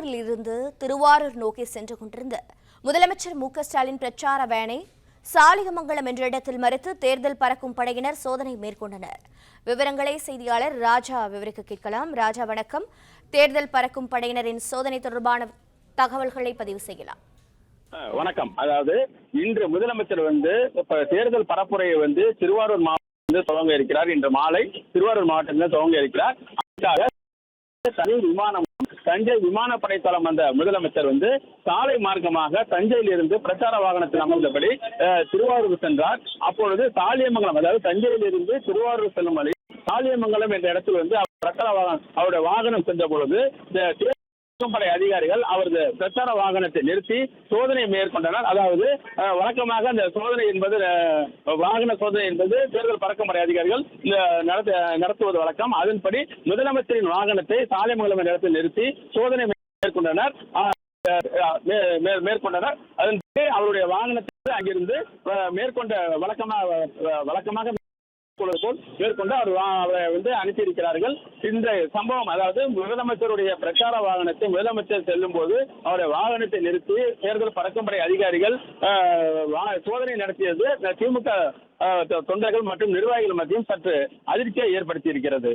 தஞ்சாவூரில் இருந்து திருவாரூர் நோக்கி சென்று கொண்டிருந்த முதலமைச்சர் மு.க.ஸ்டாலின் பிரச்சார வேனை சாலிகமங்கலம் என்ற இடத்தில் மறித்து தேர்தல் பறக்கும் படையினர் சோதனை மேற்கொண்டனர். விவரங்களை செய்தியாளர் ராஜா விவரிக்க கேட்கலாம். ராஜா வணக்கம். தேர்தல் பறக்கும் படையினரின் சோதனை தொடர்பான தகவல்களை பதிவு செய்யலாம். வணக்கம். அதாவது இன்று முதலமைச்சர் தேர்தல் பரப்புரையை திருவாரூர் மாவட்டத்தில் துவங்க இருக்கிறார். இன்று மாலை திருவாரூர் மாவட்டத்தில் துவங்க இருக்கிறார். அதுக்காக தனி விமானம் தஞ்சை விமானப்படை தளம் வந்த முதலமைச்சர் சாலை மார்க்கமாக தஞ்சையில் இருந்து பிரச்சார வாகனத்தில் அமர்ந்தபடி திருவாரூர் சென்றார். அப்பொழுது சாலியமங்கலம், அதாவது தஞ்சையில் இருந்து திருவாரூர் செல்லும் வழி சாலியமங்கலம் என்ற இடத்தில் பிரச்சார வாகனம் அவருடைய வாகனம் சென்ற பொழுது படை அதிகாரிகள் அவரது பிரச்சார வாகனத்தை நிறுத்தி சோதனை மேற்கொண்டனர். அதாவது வழக்கமாக அந்த சோதனை என்பது வாகன சோதனை என்பது தேர்தல் பறக்கும் படை அதிகாரிகள் நடத்துவது வழக்கம். அதன்படி முதலமைச்சரின் வாகனத்தை சாலியமங்கலம் என்ற இடத்தில் நிறுத்தி சோதனை மேற்கொண்டனர். அதன்படி அவருடைய வாகனத்தை அங்கிருந்து மேற்கொண்ட வழக்கமாக மேற்கொண்டு அவரை அனுப்பியிருக்கிறார்கள். இந்த சம்பவம், அதாவது முதலமைச்சருடைய பிரச்சார வாகனத்தை முதலமைச்சர் செல்லும் போது அவருடைய வாகனத்தை நிறுத்தி தேர்தல் பறக்கும்படை அதிகாரிகள் சோதனை நடத்தியது திமுக தொண்டர்கள் மற்றும் நிர்வாகிகள் மத்தியும் சற்று அதிர்ச்சியை ஏற்படுத்தி இருக்கிறது.